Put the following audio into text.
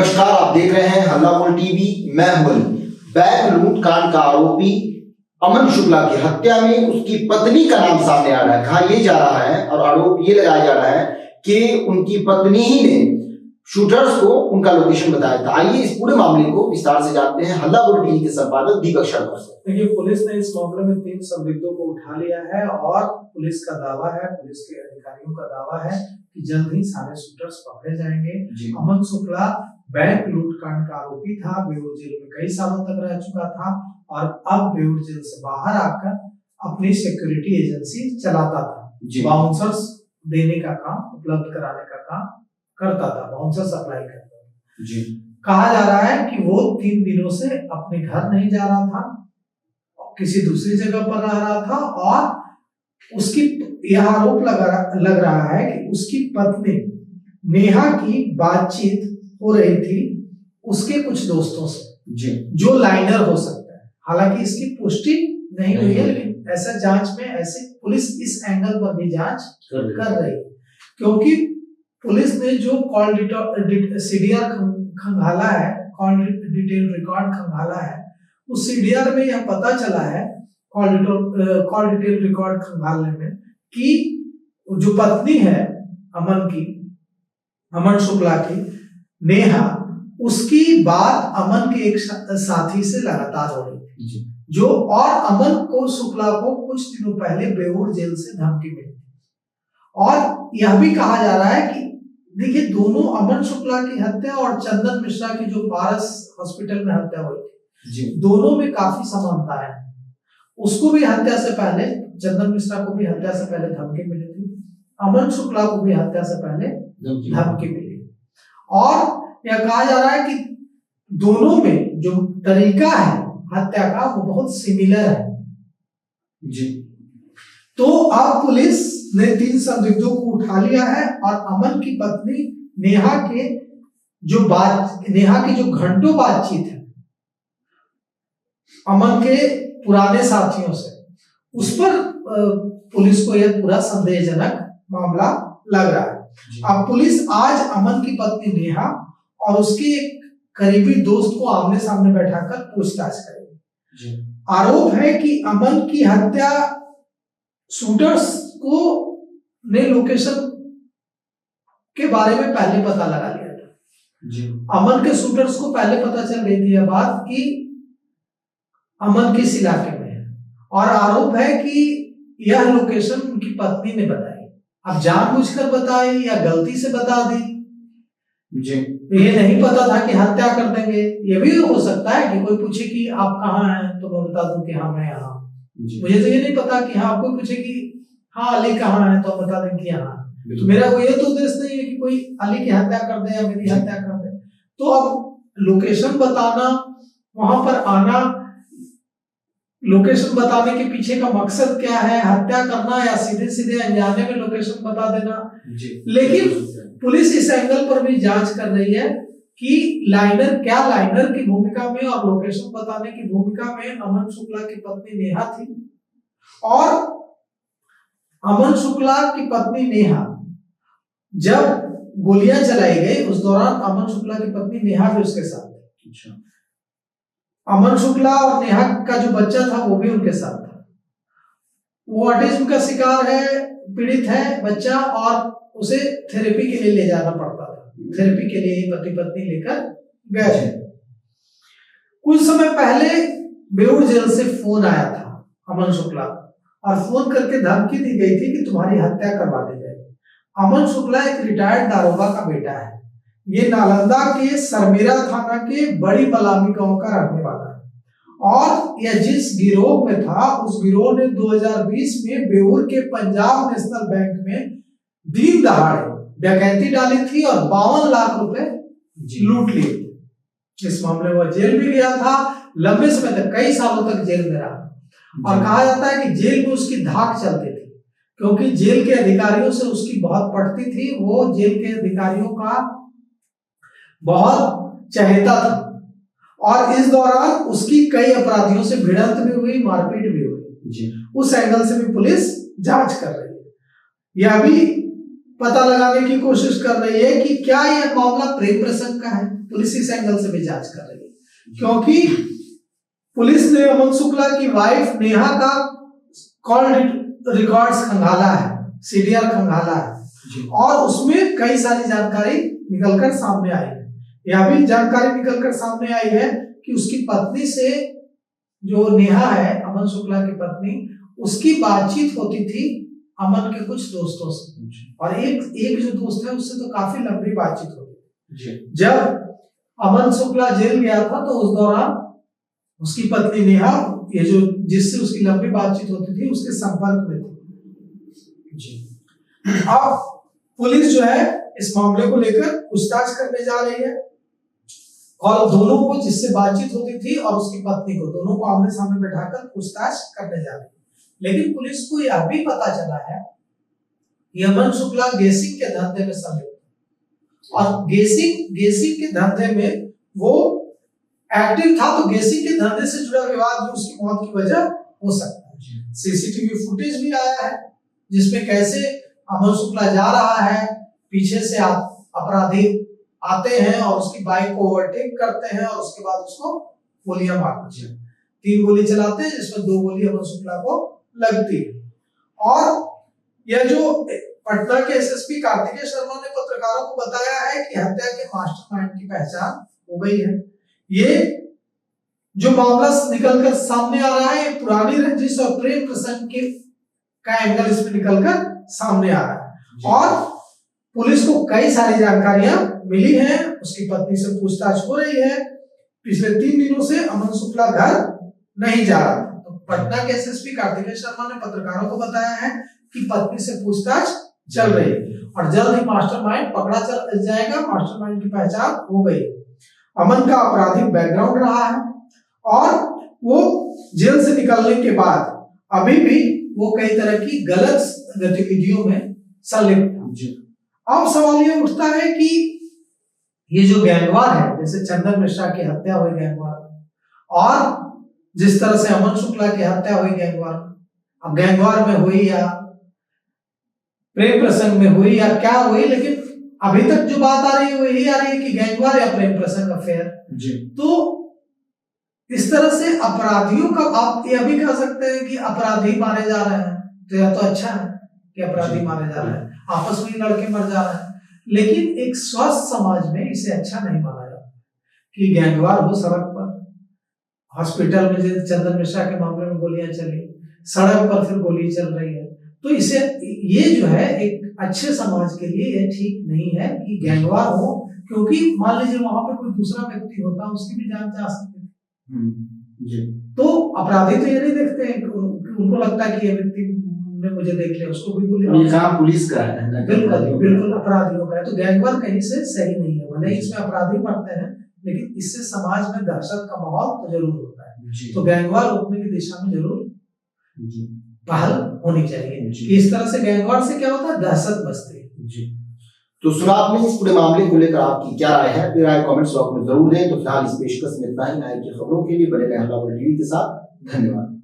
नमस्कार, आप देख रहे हैं हल्ला बोल टीवी। मैं हूं अली। बैंक लूट कांड का आरोपी अमन शुक्ला की हत्या में उसकी पत्नी का नाम सामने आ रहा है। कहा यह जा रहा है और आरोप ये लगाया जा रहा है कि उनकी पत्नी ही ने शूटर्स को उनका लोकेशन बताया था। आइए इस पूरे मामले को विस्तार से जानते हैं हल्ला बोल टीवी के संपादक दीपक शर्मा से। देखिए, पुलिस ने इस मामले में 3 संदिग्धों को उठा लिया है और पुलिस का दावा है, पुलिस के अधिकारियों का दावा है कि जल्द ही सारे शूटर्स पकड़े जाएंगे। अमन शुक्ला बैंक लूट कांड का आरोपी था, बेऊर जेल में कई सालों तक रह चुका था और अब बेऊर जेल से बाहर आकर अपनी सिक्योरिटी एजेंसी चलाता था। बाउंसर्स देने का काम, उपलब्ध कराने का काम करता था, बाउंसर सप्लाई करता था। कहा जा रहा है कि वो 3 दिनों से अपने घर नहीं जा रहा था, किसी दूसरी जगह पर रह रहा था और उसकी यह आरोप लग रहा है कि उसकी पत्नी नेहा की बातचीत हो रही थी उसके कुछ दोस्तों से, जो लाइनर हो सकता है। हालांकि इसकी पुष्टि नहीं हुई है, लेकिन ऐसा जांच में ऐसे पुलिस इस एंगल पर भी जांच कर रही है, क्योंकि पुलिस ने जो कॉल सीडीआर खंगाला है, कॉल डिटेल रिकॉर्ड खंगाला है, उस सीडीआर में यह पता चला है, कॉल डिटेल रिकॉर्ड खंगालने में, कि जो पत्नी है अमन शुक्ला की, नेहा, उसकी बात अमन के एक साथी से लगातार हो रही थी, जो और अमन को शुक्ला को कुछ दिनों पहले बेऊर जेल से धमकी मिली थी। और यह भी कहा जा रहा है कि देखिए, दोनों अमन शुक्ला की हत्या और चंदन मिश्रा की जो पारस हॉस्पिटल में हत्या हुई थी, दोनों में काफी समानता है। उसको भी हत्या से पहले, चंदन मिश्रा को भी हत्या से पहले धमकी मिली थी, अमन शुक्ला को भी हत्या से पहले धमकी मिली। और यह कहा जा रहा है कि दोनों में जो तरीका है हत्या का वो बहुत सिमिलर है। तो अब पुलिस ने 3 संदिग्धों को उठा लिया है और अमन की पत्नी नेहा की जो घंटों बातचीत है अमन के पुराने साथियों से, उस पर पुलिस को यह पूरा संदेहजनक मामला लग रहा है। अब पुलिस आज अमन की पत्नी नेहा और उसके एक करीबी दोस्त को आमने सामने बैठाकर पूछताछ करेगी। आरोप है कि अमन की हत्या शूटर्स को ने लोकेशन के बारे में पहले पता लगा लिया था। अमन के शूटर्स को पहले पता चल गई थी यह बात कि अमन किस इलाके में है, और आरोप है कि यह लोकेशन उनकी पत्नी ने बताई। अब जानबूझकर बताई या गलती से बता दी, ये नहीं पता था कि हत्या कर देंगे। ये भी हो सकता है कि कोई पूछे कि आप कहाँ हैं, तो मैं बता दूं कि हाँ मैं यहाँ। मुझे तो ये नहीं पता कि हाँ, कोई पूछे कि हाँ अली कहाँ है, तो बता दें कि यहाँ। तो मेरा वो ये तो उद्देश्य नहीं है कि कोई अली की हत्या कर दे या मेरी हत्या कर दे। तो अब लोकेशन बताना, वहां पर आना, लोकेशन बताने के पीछे का मकसद क्या है, हत्या करना या सीधे सीधे अनजाने में लोकेशन बता देना। लेकिन पुलिस इस एंगल पर भी जांच कर रही है कि लाइनर की भूमिका में और लोकेशन बताने की भूमिका में अमन शुक्ला की पत्नी नेहा थी, और अमन शुक्ला की पत्नी नेहा जब गोलियां चलाई गई उस दौरान अमन शुक्ला की पत्नी नेहा भी उसके साथ थी। अमन शुक्ला और नेहा का जो बच्चा था वो भी उनके साथ था। वो ऑटिज्म का शिकार है, पीड़ित है बच्चा, और उसे थेरेपी के लिए ले जाना पड़ता था। थेरेपी के लिए पति पत्नी लेकर गए थे। कुछ समय पहले बेऊर जेल से फोन आया था अमन शुक्ला, और फोन करके धमकी दी गई थी कि तुम्हारी हत्या करवा दी जाएगी। अमन शुक्ला एक रिटायर्ड दारोगा का बेटा है। ये नालंदा के सरमेरा थाना के बड़ी बलामी गांव का रहने वाला है, और यह जिस गिरोह में था उस गिरोह ने 2020 में बेऊर के पंजाब नेशनल बैंक में दिन दहाड़े डकैती डाली थी और 52 लाख रुपए लूट लिए थे। इस मामले में वह जेल भी गया था, लंबे समय तक, कई सालों तक जेल में रहा, और कहा जाता है कि जेल में उसकी धाक चलती थी, क्योंकि जेल के अधिकारियों से उसकी बहुत पड़ती थी। वो जेल के अधिकारियों का बहुत चहेता था, और इस दौरान उसकी कई अपराधियों से भिड़ंत भी हुई, मारपीट भी हुई। उस एंगल से भी पुलिस जांच कर रही है। यह भी पता लगाने की कोशिश कर रही है कि क्या यह मामला प्रेम प्रसंग का है। पुलिस इस एंगल से भी जांच कर रही है, क्योंकि पुलिस ने अमन शुक्ला की वाइफ नेहा का कॉल रिकॉर्ड्स खंगाला है, सीडीआर खंगाला है, और उसमें कई सारी जानकारी निकलकर सामने आई है। यह भी जानकारी निकलकर सामने आई है कि उसकी पत्नी से, जो नेहा है अमन शुक्ला की पत्नी, उसकी बातचीत होती थी अमन के कुछ दोस्तों से, और एक जो दोस्त है उससे तो काफी लंबी बातचीत होती थी। जब अमन शुक्ला जेल गया था तो उस दौरान उसकी पत्नी नेहा, ये जो जिससे उसकी लंबी बातचीत होती थी, उसके संपर्क में थी। अब पुलिस जो है इस मामले को लेकर पूछताछ करने जा रही है, और दोनों को, जिससे बातचीत होती थी और उसकी पत्नी को, दोनों को आमने सामने बैठाकर पूछताछ करने जा रही है। लेकिन पुलिस को यह भी पता चला है कि अमन शुक्ला गेसिंग के धंधे में संलिप्त, और गेसिंग के धंधे में वो एक्टिव था, तो गेसिंग के धंधे से जुड़ा विवाद भी उसकी मौत की वजह हो सकता है। सीसीटीवी फुटेज भी आया है जिसमें कैसे अमन शुक्ला जा रहा है, पीछे से अपराधी आते हैं और उसकी बाइक को ओवरटेक करते हैं, और उसके बाद उसको गोलियां मारते हैं। 3 गोली चलाते हैं, जिसमें 2 गोली अमन शुक्ला को लगती है। और यह जो पटना के एसएसपी कार्तिकेय शर्मा ने पत्रकारों को बताया है कि हत्या के मास्टरमाइंड की पहचान हो गई है। ये जो मामला निकलकर सामने आ रहा है, पुरानी रंजिश और प्रेम प्रसंग के का एंगल इसमें निकलकर सामने आ रहा है, और पुलिस को कई सारी जानकारियां मिली हैं। उसकी पत्नी से पूछताछ हो रही है। पिछले 3 दिनों से अमन शुक्ला घर नहीं जा रहा था, तो पटना के एसएसपी कार्तिकेय शर्मा ने पत्रकारों को बताया है कि पत्नी से पूछताछ चल रही है, और जल्द ही मास्टरमाइंड पकड़ा चल जाएगा। मास्टरमाइंड की पहचान हो गई। अमन का आपराधिक बैकग्राउंड रहा है, और वो जेल से निकलने के बाद अभी भी वो कई तरह की गलत गतिविधियों में संलिप्त है। अब सवाल ये उठता है कि ये जो गैंगवार है, जैसे चंदन मिश्रा की हत्या हुई गैंगवार, और जिस तरह से अमन शुक्ला की हत्या हुई गैंगवार, अब गैंगवार में हुई या प्रेम प्रसंग में हुई या क्या हुई, लेकिन अभी तक जो बात आ रही है वो यही आ रही है कि गैंगवार या प्रेम प्रसंग अफेयर। तो इस तरह से अपराधियों का, आप ये भी कह सकते हैं कि अपराधी मारे जा रहे हैं, तो यह तो अच्छा है कि अपराधी मारे जा रहे हैं, आपस में लड़के मर जा रहे हैं। लेकिन एक स्वस्थ समाज में इसे अच्छा नहीं माना जाता कि गैंगवार हो सड़क पर, हॉस्पिटल में जैसे चंदन मिश्रा के मामले में गोलियां चली, सड़क पर फिर गोली चल रही है। तो इसे, ये जो है एक अच्छे समाज के लिए ये ठीक नहीं है कि गैंगवार हो, क्योंकि मान लीजिए वहां पे कोई दूसरा व्यक्ति होता, उसकी भी जान जा सकती है। तो अपराधी तो ये नहीं देखते हैं, उनको लगता है कि ये व्यक्ति ने मुझे देख लिया, उसको भी गोली, ये काम पुलिस का है, बिल्कुल अपराधियों का है। तो गैंगवार कहीं से सही नहीं है, भले इसमें अपराधी मरते हैं, लेकिन इससे समाज में दहशत का माहौल तो जरूर होता है। तो गैंगवार रोकने की दिशा में जरूर पहल होनी चाहिए कि इस तरह से गैंगवार से क्या होता है, दहशत बसती है। तो सुना आपने इस पूरे मामले को लेकर आपकी क्या राय है? फिर राय कमेंट्स बॉक्स में जरूर दें। तो फिलहाल इस पेशकश में इतना ही। नायक की खबरों के लिए बने रहे हल्ला वर्ल्ड टीवी के साथ। धन्यवाद।